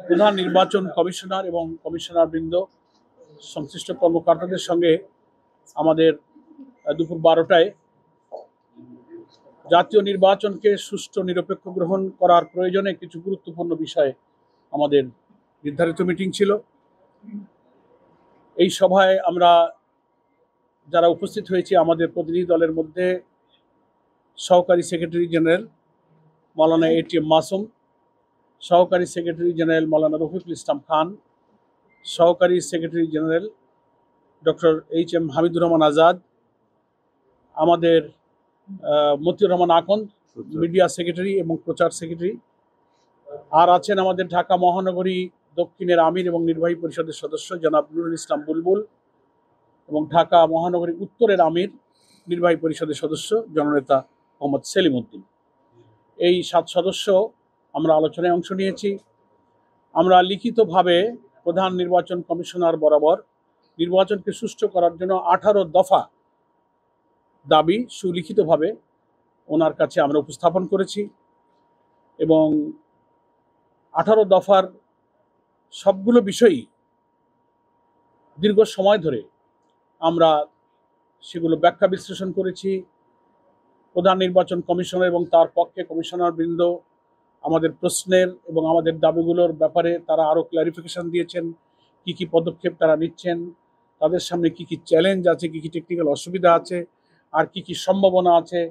প্রধান নির্বাচন কমিশনার এবং কমিশনারবৃন্দ সংশ্লিষ্ট কর্মকর্তাদের সঙ্গে আমাদের দুপুর 12টায় জাতীয় নির্বাচনকে সুষ্ঠু নিরপেক্ষ গ্রহণ করার প্রয়োজনে কিছু গুরুত্বপূর্ণ বিষয়ে আমাদের নির্ধারিত মিটিং ছিল। এই সভায় আমরা যারা উপস্থিত হয়েছি আমাদের প্রতিনিধি দলের মধ্যে সহকারী সেক্রেটারি জেনারেল মৌলানা এটিএম মাসুম, সহকারী সেক্রেটারি জেনারেল মৌলানা রফিকুল ইসলাম খান, সহকারী secretary general doctor HM. Hamidur Rahman Azad, আমাদের মতিউর রহমান আকন্দ মিডিয়া সেক্রেটারি এবং প্রচার সেক্রেটারি, আর আছেন আমাদের ঢাকা মহানগরী দক্ষিণের আমির এবং নির্বাহী পরিষদের সদস্য জনাব নুরুল ইসলাম বুলবুল এবং ঢাকা মহানগরী উত্তরের আমির নির্বাহী পরিষদের সদস্য জননেতা মোহাম্মদ সেলিম উদ্দিন। এই 7 সদস্য আমরা আলোচনায় অংশ নিয়েছি। আমরা লিখিতভাবে প্রধান নির্বাচন কমিশনার বরাবর নির্বাচনকে সুষ্ঠু করার জন্য 18 দফা দাবি সুলিখিতভাবে ওনার কাছে আমরা উপস্থাপন করেছি এবং 18 দফার সবগুলো বিষয়ই দীর্ঘ সময় ধরে আমরা সেগুলো ব্যাখ্যা বিশ্লেষণ করেছি। প্রধান নির্বাচন কমিশনার এবং তার পক্ষে কমিশনারবৃন্দ আমাদের প্রশ্নের এবং আমাদের দাবিগুলোর ব্যাপারে তারা আরও ক্লারিফিকেশন দিয়েছেন, কি কি পদক্ষেপ তারা নিচ্ছেন, তাদের সামনে কি কি চ্যালেঞ্জ আছে, কি কি টেকনিক্যাল অসুবিধা আছে, আর কি কি সম্ভাবনা আছে,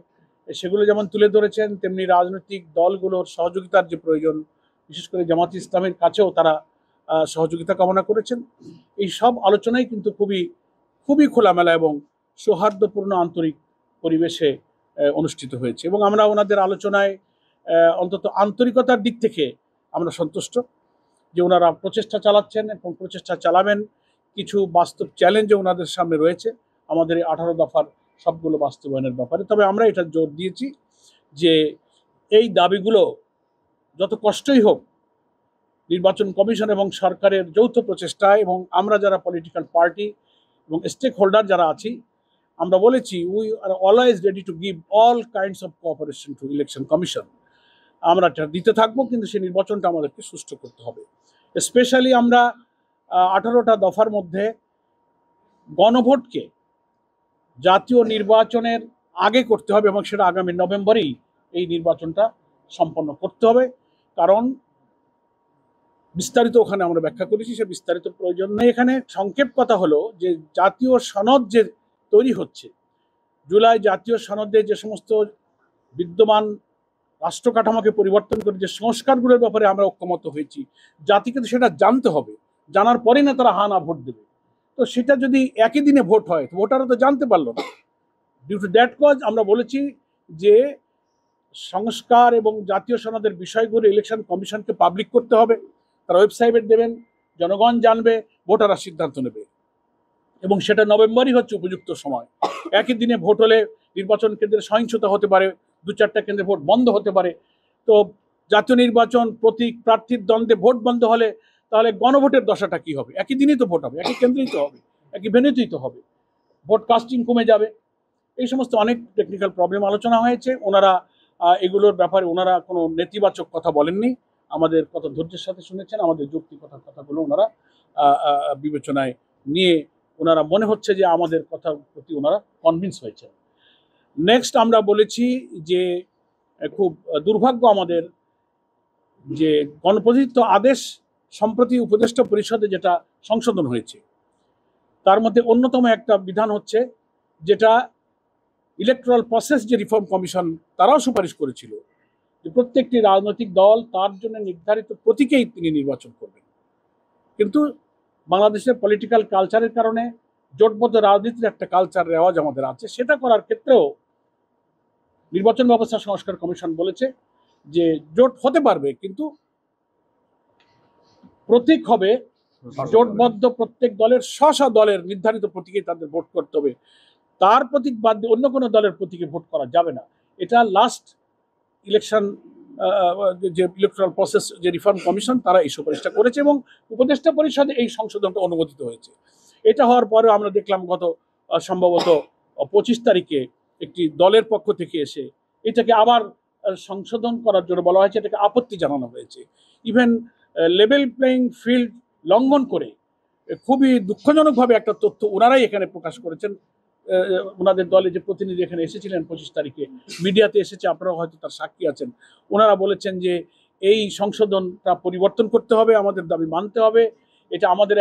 সেগুলো যেমন তুলে ধরেছেন, তেমনি রাজনৈতিক দলগুলোর সহযোগিতার যে প্রয়োজন, বিশেষ করে জামাত ইসলামের কাছেও তারা সহযোগিতা কামনা করেছেন। এই সব আলোচনাই কিন্তু খুবই খোলামেলা এবং সৌহার্দ্যপূর্ণ আন্তরিক পরিবেশে অনুষ্ঠিত হয়েছে এবং আমরা ওনাদের আলোচনায় অন্তত আন্তরিকতার দিক থেকে আমরা সন্তুষ্ট যে ওনারা প্রচেষ্টা চালাচ্ছেন এবং প্রচেষ্টা চালাবেন। কিছু বাস্তব চ্যালেঞ্জও ওনাদের সামনে রয়েছে আমাদের এই 18 দফার সবগুলো বাস্তবায়নের ব্যাপারে। তবে আমরা এটা জোর দিয়েছি যে এই দাবিগুলো যত কষ্টই হোক, নির্বাচন কমিশন এবং সরকারের যৌথ প্রচেষ্টায় এবং আমরা যারা পলিটিক্যাল পার্টি এবং স্টেক হোল্ডার যারা আছি, আমরা বলেছি we are always ready to give all kinds of cooperation two election commission. আমরা এটা দিতে থাকবো, কিন্তু সেই নির্বাচনটা আমাদেরকে সুষ্ঠু করতে হবে। স্পেশালি আমরা 18টা দফার মধ্যে গণভোটকে জাতীয় নির্বাচনের আগে করতে হবে এবং সেটা আগামী নভেম্বরেই এই নির্বাচনটা সম্পন্ন করতে হবে। কারণ বিস্তারিত ওখানে আমরা ব্যাখ্যা করেছি, সে বিস্তারিত প্রয়োজন নেই। এখানে সংক্ষেপ কথা হলো যে জাতীয় সনদ যে তৈরি হচ্ছে, জুলাই জাতীয় সনদে যে সমস্ত বিদ্যমান রাষ্ট্র কাঠামোকে পরিবর্তন করে যে সংস্কারগুলোর ব্যাপারে আমরা ঐক্যমত হয়েছি, জাতিকে তো সেটা জানতে হবে, জানার পরে না তারা হা না ভোট দেবে। তো সেটা যদি একই দিনে ভোট হয়, ভোটাররা তো জানতে পারলো না। ডিউ টু দ্যাট কজ আমরা বলেছি যে সংস্কার এবং জাতীয় সনদের বিষয়গুলো ইলেকশন কমিশনকে পাবলিক করতে হবে, তারা ওয়েবসাইটে দেবেন, জনগণ জানবে, ভোটাররা সিদ্ধান্ত নেবে এবং সেটা নভেম্বরই হচ্ছে উপযুক্ত সময়। একই দিনে ভোট হলে নির্বাচন কেন্দ্রে সহিংসতা হতে পারে, 2-4টা কেন্দ্রে ভোট বন্ধ হতে পারে। তো জাতীয় নির্বাচন প্রতীক প্রার্থীর দ্বন্দ্বে ভোট বন্ধ হলে তাহলে গণভোটের দশাটা কি হবে? একই দিনই তো ভোট হবে, একই কেন্দ্রেই তো হবে, একই ভেন্যুতেই তো হবে, ভোট কাস্টিং কমে যাবে। এই সমস্ত অনেক টেকনিক্যাল প্রবলেম আলোচনা হয়েছে। ওনারা এগুলোর ব্যাপারে ওনারা কোনো নেতিবাচক কথা বলেননি, আমাদের কথা ধৈর্যের সাথে শুনেছেন, আমাদের যৌক্তিকতার কথাগুলো ওনারা বিবেচনায় নিয়ে ওনারা মনে হচ্ছে যে আমাদের কথার প্রতি ওনারা কনভিন্স হয়েছে। নেক্সট আমরা বলেছি যে খুব দুর্ভাগ্য আমাদের যে গণপ্রজাতন্ত্র আদেশ সম্প্রতি উপদেষ্টা পরিষদে যেটা সংশোধন হয়েছে, তার মধ্যে অন্যতম একটা বিধান হচ্ছে যেটা ইলেকট্রাল প্রসেস যে রিফর্ম কমিশন তারাও সুপারিশ করেছিল যে প্রত্যেকটি রাজনৈতিক দল তার জন্য নির্ধারিত প্রতীকেই তিনি নির্বাচন করবেন। কিন্তু বাংলাদেশের পলিটিক্যাল কালচারের কারণে জোটবদ্ধ রাজনীতির একটা কালচার রেওয়াজ আমাদের আছে, সেটা করার ক্ষেত্রেও নির্বাচন ব্যবস্থা সংস্কার কমিশন বলেছে যে জোট হতে পারবে, কিন্তু প্রতীক হবে জোটবদ্ধ প্রত্যেক দলের স্ব দলের নির্ধারিত প্রতীকে তাদের ভোট করতে হবে, তার প্রতীক বাদ দিয়ে অন্য কোনো দলের প্রতীকে ভোট করা যাবে না। এটা লাস্ট ইলেকশন যে ইলেকট্রাল প্রসেস যে রিফর্ম কমিশন তারা এই সুপারিশটা করেছে এবং উপদেষ্টা পরিষদে এই সংশোধনটা অনুমোদিত হয়েছে। এটা হওয়ার পরে আমরা দেখলাম গত সম্ভবত 25 তারিখে একটি দলের পক্ষ থেকে এসে এটাকে আবার সংশোধন করার জন্য বলা হয়েছে, এটাকে আপত্তি জানানো হয়েছে। ইভেন লেভেল প্লেইং ফিল্ড লঙ্ঘন করে খুবই দুঃখজনকভাবে একটা তথ্য ওনারাই এখানে প্রকাশ করেছেন। ওনাদের দলে যে প্রতিনিধি এখানে এসেছিলেন 25 তারিখে, মিডিয়াতে এসেছে, আপনারা হয়তো তার সাক্ষী আছেন। ওনারা বলেছেন যে এই সংশোধনটা পরিবর্তন করতে হবে, আমাদের দাবি মানতে হবে, এটা আমাদের